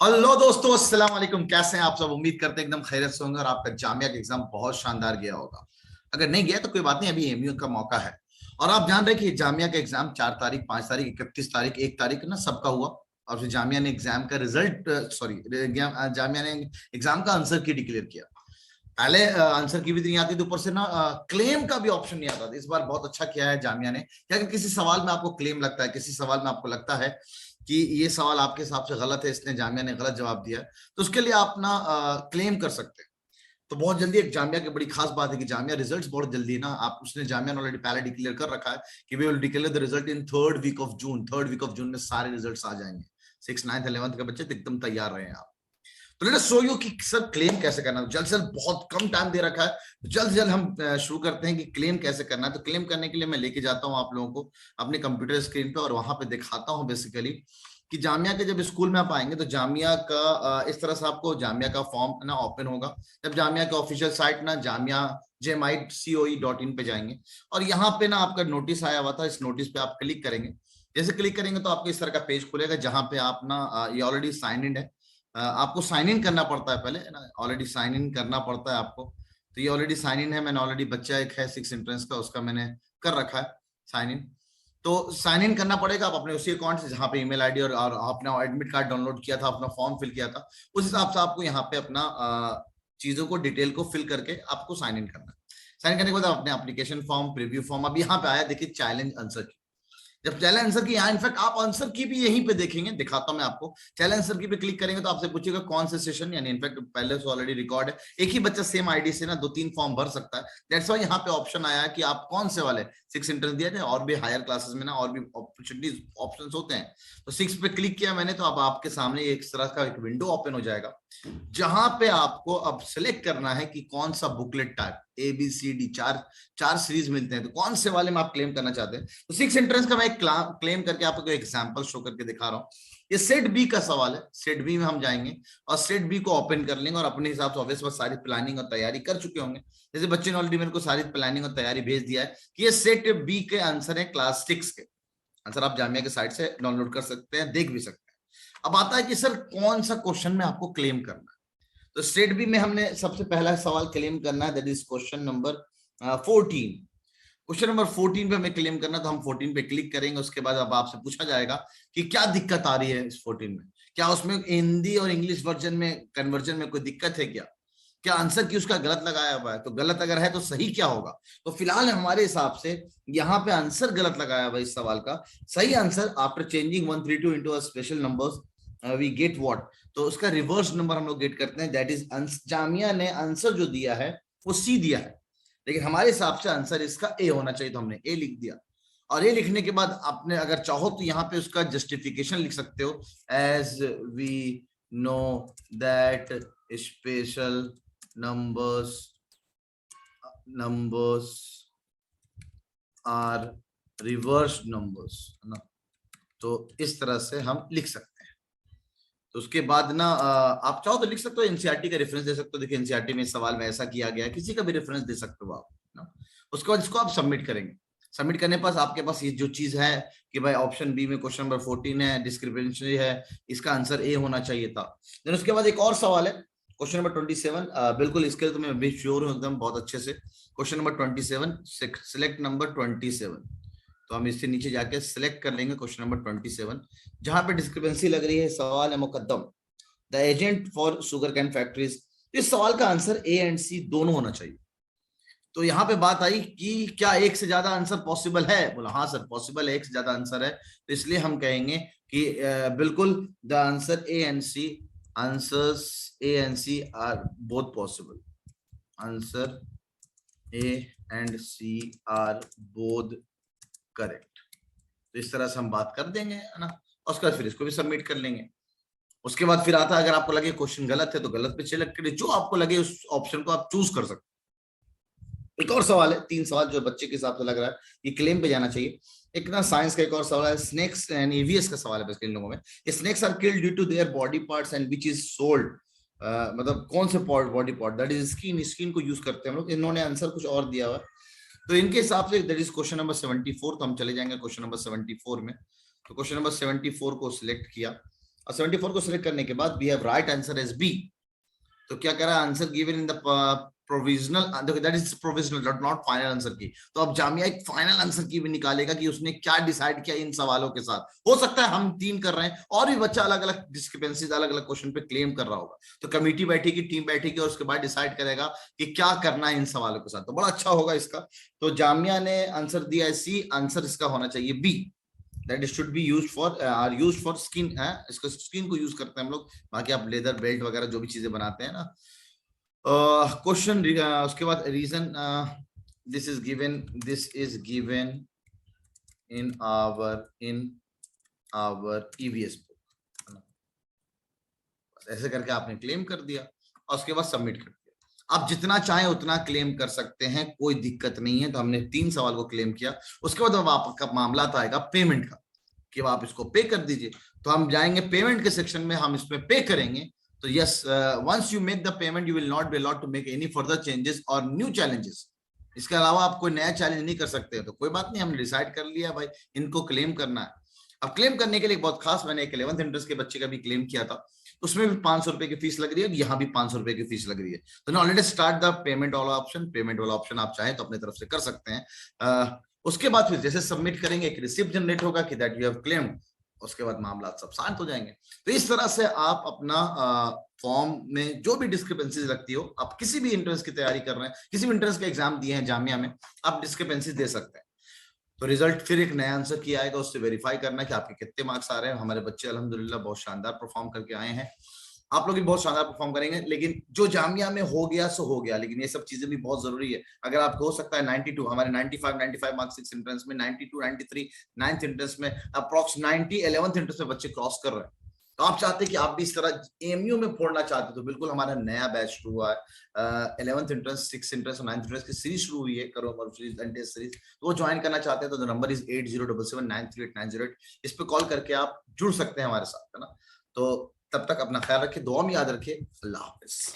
Hello दोस्तों, अस्सलाम वालेकुम। कैसे हैं आप सब? उम्मीद करते हैं एकदम खैरियत से होंगे और आपका जामिया का एग्जाम बहुत शानदार गया होगा। अगर नहीं गया तो कोई बात नहीं, अभी एमयू का मौका है। और आप जान रहे हैं कि जामिया का एग्जाम 4 तारीख, 5 तारीख, 31 तारीख, 1 तारीख ना सबका हुआ। और फिर जामिया ने एग्जाम का रिजल्ट, सॉरी, जामिया ने एग्जाम का आंसर की डिक्लेयर किया। पहले आंसर की भी नहीं आती थी, ऊपर से ना क्लेम का भी ऑप्शन नहीं आता था। इस बार बहुत अच्छा किया है जामिया ने कि अगर किसी सवाल में आपको क्लेम लगता है, किसी सवाल में आपको लगता है कि ये सवाल आपके हिसाब से गलत है, इसने जामिया ने गलत जवाब दिया है, तो उसके लिए आप ना क्लेम कर सकते हैं। तो बहुत जल्दी, एक जामिया की बड़ी खास बात है कि जामिया रिजल्ट्स बहुत जल्दी ना, आप उसने जामिया ने ऑलरेडी पहले डिक्लेयर कर रखा है कि we will declare the result in third week of June. Third week of June में सारे रिजल्ट्स आ जाएंगे। 6th, 9th, 11th के बच्चे तो एकदम तैयार रहे हैं आप। तो लेट अस शो यू कि सर क्लेम कैसे करना है। जल्द से जल्द, बहुत कम टाइम दे रखा है, तो जल्द से जल्द हम शुरू करते हैं कि क्लेम कैसे करना है। तो क्लेम करने के लिए मैं लेके जाता हूं आप लोगों को अपने कंप्यूटर स्क्रीन पे और वहां पे दिखाता हूं बेसिकली कि जामिया के जब स्कूल में आप आएंगे तो जामिया का इस तरह से आपको जामिया का फॉर्म ना ओपन होगा। जब जामिया का ऑफिशियल साइट ना जामिया jmite.coe.in पे जाएंगे और यहाँ पे ना आपका नोटिस आया हुआ था, इस नोटिस पे आप क्लिक करेंगे। जैसे क्लिक करेंगे तो आपको इस तरह का पेज खुलेगा जहां पे आप ना ये ऑलरेडी साइन इन है। आपको साइन इन करना पड़ता है पहले, है ना, ऑलरेडी साइन इन करना पड़ता है आपको। तो ये ऑलरेडी साइन इन है, मैंने ऑलरेडी, बच्चा एक है 6 एंट्रेंस का, उसका मैंने कर रखा है साइन इन। तो साइन इन करना पड़ेगा आप अपने उसी अकाउंट से जहां पे ईमेल आईडी और अपना एडमिट कार्ड डाउनलोड किया था, अपना फॉर्म फिल किया था, उस हिसाब से आपको यहाँ पे अपना चीजों को, डिटेल को फिल करके आपको साइन इन करना है। साइन करने के बाद अपने एप्लीकेशन फॉर्म, प्रीव्यू फॉर्म, अब यहाँ पे आया देखिए चैलेंज आंसर। जब चैलेंज आंसर की, यहाँ इनफैक्ट आप आंसर की भी यहीं पे देखेंगे, दिखाता हूं मैं आपको। चैलेंज आंसर की पे क्लिक करेंगे तो आपसे पूछेगा कौन से सेशन, यानी इनफैक्ट पहले से ऑलरेडी रिकॉर्ड है। एक ही बच्चा सेम आईडी से ना 2-3 फॉर्म भर सकता है। दैट्स व्हाई यहाँ पे ऑप्शन आया कि आप कौन से वाले 6 एंट्रेंस दिया जाए, और भी हायर क्लासेस में ना और भी अपॉर्चुनिटीज ऑप्शन होते हैं। तो 6 पे क्लिक किया मैंने, तो अब आपके सामने एक तरह का एक विंडो ओपन हो जाएगा जहां पे आपको अब सिलेक्ट करना है कि कौन सा बुकलेट टाइप, ABCD, चार सीरीज मिलते हैं, तो कौन से वाले में आप क्लेम करना चाहते हैं। तो 6 एंट्रेंस का मैं एक क्लेम करके आपको एग्जांपल शो करके दिखा रहा हूँ। ये सेट बी का सवाल है। सेट बी में हम जाएंगे और सेट बी को ओपन कर लेंगे और अपने हिसाब से ऑब्वियस सारी प्लानिंग और तैयारी कर चुके होंगे। जैसे बच्चे ने ऑलरेडी मेरे को सारी प्लानिंग और तैयारी भेज दिया है कि ये सेट बी के आंसर है क्लास 6 के आंसर। आप जामिया के साइट से डाउनलोड कर सकते हैं, देख भी सकते हैं। अब आता है कि सर कौन सा क्वेश्चन में आपको क्लेम करना है। तो स्टेट बी में हमने सबसे पहला सवाल क्लेम करना है, that is question number 14। Question number 14 पे हमें क्लेम करना, तो हम 14 पे क्लिक करेंगे। उसके बाद अब आपसे पूछा जाएगा कि क्या दिक्कत आ रही है इस 14 में, क्या उसमें हिंदी और इंग्लिश वर्जन में कन्वर्जन में कोई दिक्कत है, क्या क्या आंसर की उसका गलत लगाया हुआ है। तो गलत अगर है तो सही क्या होगा। तो फिलहाल हमारे हिसाब से यहाँ पे आंसर गलत लगाया हुआ इस सवाल का। सही answer, after changing 132 into a special numbers we get what, तो उसका रिवर्स नंबर हम लोग गेट करते हैं, दैट इज जामिया ने आंसर जो दिया है वो सी दिया है, लेकिन हमारे हिसाब से आंसर इसका ए होना चाहिए, तो हमने ए लिख दिया। और ए लिखने के बाद आपने अगर चाहो तो यहाँ पे उसका जस्टिफिकेशन लिख सकते हो, as we know that special numbers are reverse numbers, है ना। तो इस तरह से हम लिख सकते हैं। तो उसके बाद ना आप चाहो तो लिख सकते हो, एनसीईआरटी का रेफरेंस दे सकते हो। देखिए एनसीईआरटी में सवाल में ऐसा किया गया है, किसी का भी रेफरेंस दे सकते हो आप ना। उसके बाद इसको आप सबमिट करेंगे। सबमिट करने पर आपके पास ये जो चीज है कि भाई ऑप्शन बी में क्वेश्चन नंबर 14 है, डिस्क्रिपेंसी है, इसका आंसर ए होना चाहिए था। देन उसके बाद एक और सवाल है, क्वेश्चन नंबर 27। बिल्कुल इसके लिए तो मैं भी श्योर हूँ एकदम बहुत अच्छे से। Question number 27, select number 27। तो हम इससे नीचे जाके सिलेक्ट कर लेंगे क्वेश्चन नंबर 27, जहां पे डिस्क्रिपेंसी लग रही है। सवाल है Muqaddam, the agent for sugar cane factories. इस सवाल का आंसर ए एंड सी दोनों होना चाहिए। तो यहाँ पे बात आई कि क्या एक से ज्यादा आंसर पॉसिबल है। बोला हाँ सर पॉसिबल है, एक से ज्यादा आंसर है। तो इसलिए हम कहेंगे कि बिल्कुल the answer A and C, answers A and C are both possible. Answer A and C are both correct. तो इस तरह से हम बात कर देंगे, है ना। उसके बाद फिर इसको भी सबमिट कर लेंगे। उसके बाद फिर आता है, अगर आपको लगे क्वेश्चन गलत है तो गलत पे सिलेक्ट करिए, जो आपको लगे उस ऑप्शन को आप चूज कर सकते। एक और सवाल है, 3 सवाल जो बच्चे के हिसाब से लग रहा है कि क्लेम पे जाना चाहिए। एक ना साइंस का एक और सवाल है, स्नेक्स एंड ईवीएस का सवाल है। बस इन लोगों में snakes are killed due to their body parts and which is sold, मतलब कौन से body part, that is skin, skin को यूज करते हैं हम लोग। इन्होंने आंसर कुछ और दिया हुआ है, तो इनके हिसाब say that is question number 74। तो हम चले जाएंगे क्वेश्चन नंबर 74 में। तो क्वेश्चन नंबर 74 को सिलेक्ट किया और 74 को सिलेक्ट करने के बाद we have right answer as B. तो क्या करा, answer given in the provisional, that is provisional not final answer की। तो अब जामिया एक फाइनल आंसर की भी निकालेगा कि उसने क्या डिसाइड किया इन सवालों के साथ। हो सकता है हम 3 कर रहे हैं और भी बच्चा अलग अलग डिस्क्रिपेंसीज अलग अलग क्वेश्चन पे क्लेम कर रहा होगा, तो कमेटी बैठेगी, टीम बैठेगी और उसके बाद डिसाइड करेगा कि क्या करना है इन सवालों के साथ। तो बड़ा अच्छा होगा इसका। तो जामिया ने आंसर दिया है सी, आंसर इसका होना चाहिए B, that should be used for used for skin है, इसको स्किन को यूज करते हैं हम लोग, बाकी आप लेदर बेल्ट वगैरह जो भी चीजें बनाते हैं ना। क्वेश्चन उसके बाद reason, this is given in our EVS book. ऐसे करके आपने क्लेम कर दिया और उसके बाद सबमिट कर दिया। आप जितना चाहें उतना क्लेम कर सकते हैं, कोई दिक्कत नहीं है। तो हमने 3 सवाल को क्लेम किया। उसके बाद अब आपका मामला तो आएगा पेमेंट का कि आप इसको पे कर दीजिए। तो हम जाएंगे पेमेंट के सेक्शन में, हम इसमें पे करेंगे। तो yes, once you make the payment you will not be allowed to make any further changes और न्यू चैलेंजेस। इसके अलावा आप कोई नया चैलेंज नहीं कर सकते। तो कोई बात नहीं, हमने डिसाइड कर लिया भाई इनको क्लेम करना है। अब क्लेम करने के लिए बहुत खास, मैंने एक 11th इंटरेस्ट के बच्चे का भी क्लेम किया था, उसमें भी 500 रुपए की फीस लग रही है, यहाँ भी 500 रुपए की फीस लग रही है। तो ऑलरेडी स्टार्ट द पेमेंट वाला ऑप्शन, पेमेंट वाला ऑप्शन आप चाहें तो अपनी तरफ से कर सकते हैं। उसके बाद फिर जैसे सबमिट करेंगे एक रिसिप्ट जनरेट होगा कि दैट यू हैव क्लेम्ड, उसके बाद मामला सब शांत हो जाएंगे। तो इस तरह से आप अपना फॉर्म में जो भी डिस्क्रिपेंसीज लगती हो, आप किसी भी इंट्रेंस की तैयारी कर रहे हैं, किसी भी इंट्रेंस के एग्जाम दिए हैं जामिया में, आप डिस्क्रिपेंसीज दे सकते हैं। तो रिजल्ट फिर एक नया आंसर किया आएगा, उससे वेरीफाई करना है कि आपके कितने मार्क्स आ रहे हैं। हमारे बच्चे अल्हम्दुलिल्लाह बहुत शानदार परफॉर्म करके आए हैं, आप लोग भी बहुत शानदार परफॉर्म करेंगे। लेकिन जो जामिया में हो गया सो हो गया, लेकिन ये सब चीजें भी बहुत जरूरी है। अगर आपको हो सकता है 92, हमारे 95 मार्क्स 6 एंट्रेंस में, 92 93 9th एंट्रेंस में, अप्रॉक्स 90 11th एंट्रेंस में बच्चे क्रॉस कर रहे हैं। तो आप चाहते हैं कि आप भी इस तरह एमयू में फोड़ना चाहते हो, तो बिल्कुल हमारा नया बैच शुरू हुआ है। 11th एंट्रेंस 6th एंट्रेंस और 9th एंट्रेंस की सीरीज शुरू हुई है, करो मरो सीरीज एंड टेस्ट सीरीज। तो वो ज्वाइन करना चाहते हैं तो नंबर इज 8077793890। इस पे कॉल करके आप जुड़ सकते हैं हमारे साथ, है ना। तो तब तक अपना ख्याल रखिए, दुआ में याद रखिए। अल्लाह हाफिज।